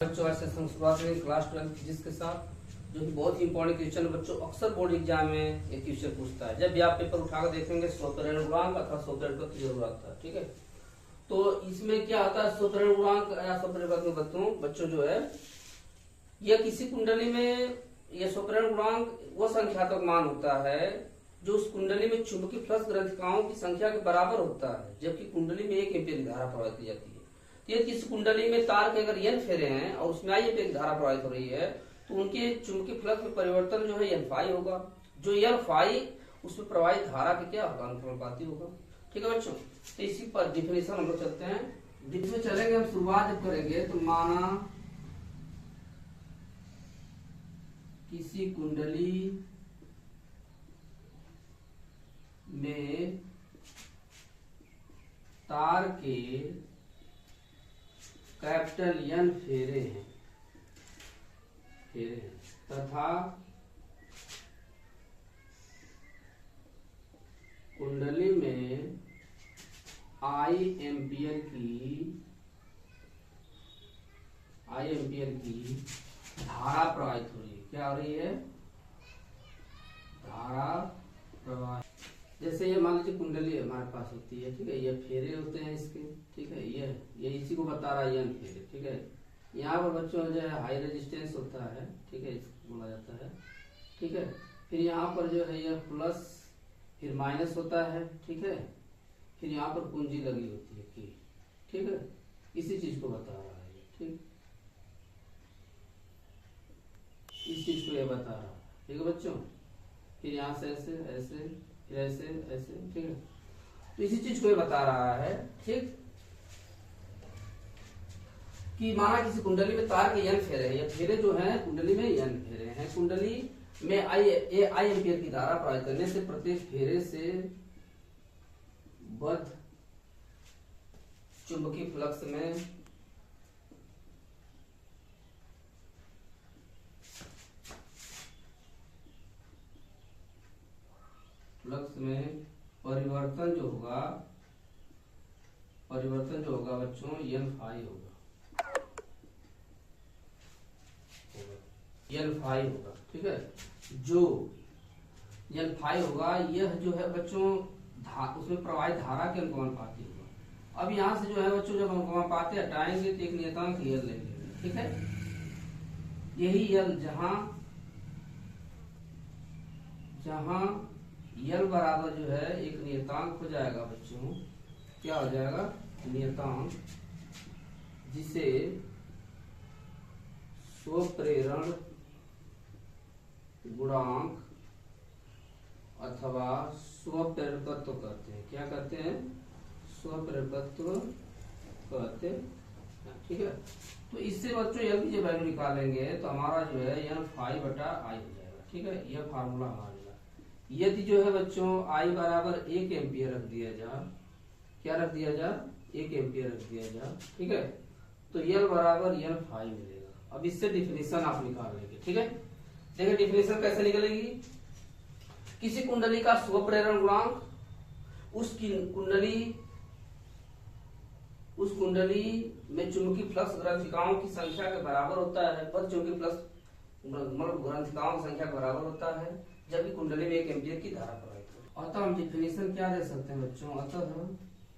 बच्चों आज से शुरुआत में क्लास 12 फिजिक्स के साथ, जो कि बहुत ही इंपॉर्टेंट क्वेश्चन बच्चों अक्सर बोर्ड एग्जाम में एक क्वेश्चन पूछता है। जब भी आप पेपर उठाकर देखेंगे स्वप्रेरण गुणांक अथवा स्वप्रेरण पद की जरूरत आता है। ठीक है, तो इसमें क्या आता है स्वप्रेरण गुणांक या स्वप्रेरण पद में बच्चों जो है यह किसी कुंडली में यह स्वप्रेरण गुणांक वो संख्यात्मक मान होता है जो उस कुंडली में चुंबकीय फ्लक्स ग्रंथिकाओं की संख्या के बराबर होता है, जबकि कुंडली में 1 एम्पीयर की धारा प्रवाहित की जाती है। ये किसी कुंडली में तार के अगर n फेरे हैं और उसमें I एम्पीयर की धारा प्रवाहित हो रही है तो उनके चुंबकीय फ्लक्स में परिवर्तन जो है n फाई होगा। जो n फाई उसमें प्रवाहित धारा के क्या होगा, अनुपाती होगा। ठीक है बच्चों, तो इसी पर डिफिनेशन हम लोग चलते हैं। डिफिनेशन चलेंगे हम शुरुआत जब करेंगे तो माना किसी कुंडली में तार के कैपिटल N फेरे हैं तथा कुंडली में I एम्पियर की धारा प्रवाहित हो रही है। क्या हो रही है? धारा प्रवाह। जैसे ये मान लीजिए कुंडली हमारे पास होती है, ठीक है, ये फेरे होते हैं इसके, ठीक है, ये इसी को बता रहा है n फेरे। ठीक है, यहाँ पर बच्चों जो है हाई रेजिस्टेंस होता है, ठीक है, इसको बोला जाता है। ठीक है, फिर यहाँ पर जो है यह प्लस फिर माइनस होता है। ठीक है, फिर यहाँ पर कुंजी लगी होती है की। ठीक है, इसी चीज को बता रहा है। ठीक, इस चीज को ये बता रहा है। ठीक है बच्चों, फिर यहाँ से ऐसे ऐसे फिर ऐसे ऐसे। ठीक है, तो इसी चीज को ये बता रहा है। ठीक, कि माना किसी कुंडली में तार के n फेरे हैं, ये फेरे जो हैं कुंडली में n फेरे हैं। कुंडली में I एम्पियर की धारा प्रवाहित करने से प्रत्येक फेरे से बद्ध चुंबकीय फ्लक्स में परिवर्तन जो होगा बच्चों n फाई होगा। n फाई होगा। ठीक है, जो n फाई होगा यह जो है बच्चों उसमें प्रवाहित धारा के अनुपाती होगा। अब यहाँ से जो है बच्चों जब अनुपाती हटाएंगे तो एक नियतांक l लेंगे। ठीक है, यही l जहां l बराबर जो है एक नियतांक हो जाएगा बच्चों, क्या हो जाएगा? नियतांक, जिसे स्वप्रेरण गुणांक अथवा स्वप्रेरकत्व कहते हैं। क्या कहते हैं? स्वप्रेरकत्व कहते हैं। ठीक है, तो इससे बच्चों l की जब वैल्यू निकालेंगे तो हमारा जो है n फाई बटा I हो जाएगा। ठीक है, यह फार्मूला हमारा। यदि जो है बच्चों I बराबर 1 एम्पियर रख दिया जाए, क्या रख दिया जाए? 1 एम्पियर रख दिया जाए। ठीक है, तो l बराबर n फाई मिलेगा। अब इससे डिफिनेशन आप निकाल लेंगे। ठीक है, देखिए डिफिनेशन कैसे निकलेगी। किसी कुंडली का स्वप्रेरण गुणांक उस कुंडली में चुंबकीय फ्लक्स ग्रंथिकाओं की संख्या के बराबर होता है। बस चुंबकीय फ्लक्स मतलब ग्रंथिकाओं की संख्या के बराबर होता है, जबकि कुंडली में 1 एम्पियर की धारा प्रवाहित होती है। अतः हम डिफिनेशन क्या दे सकते हैं बच्चों? अतः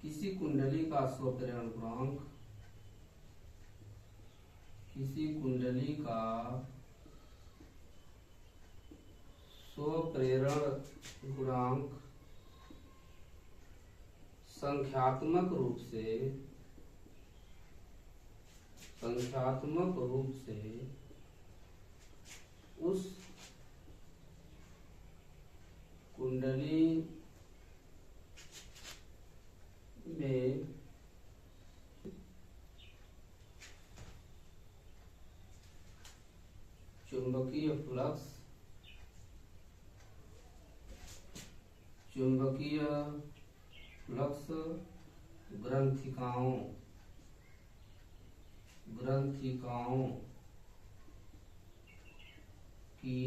किसी कुंडली का स्वप्रेरण गुणांक संख्यात्मक रूप से उस कुंडली में चुंबकीय फ्लक्स ग्रंथिकाओं की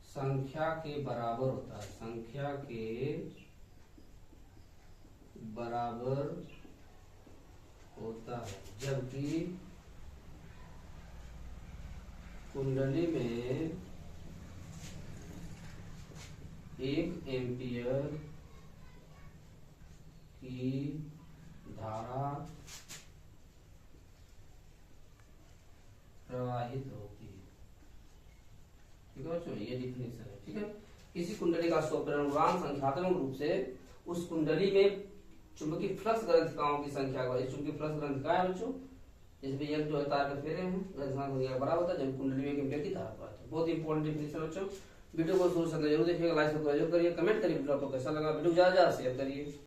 संख्या के बराबर होता है। संख्या के बराबर होता है, जबकि कुंडली में 1 एम्पियर की धारा प्रवाहित होती है। ठीक है बच्चों, ये डिफिनेशन है। ठीक है, किसी कुंडली का स्वप्रेरण गुणांक संख्यात्मक रूप से उस कुंडली में चुंबकीय फ्लक्स ग्रंथिकाओं की संख्या का, इस चुंबकीय फ्लक्स ग्रंथिका है बच्चों, इसमें एक जो है तार के फेरे हैं, ग्रंथिकांक बराबर होता है जब कुंडली में 1 एम्पियर की धारा प्रवाहित है। बहुत इंपॉर्टेंट डिफिनेशन बच्चों। वीडियो को शुरू से जरूर देखिएगा, लाइक सब्सक्राइब करिए, कमेंट करिए वीडियो आपको कैसा लगा, वीडियो ज्यादा शेयर करिए।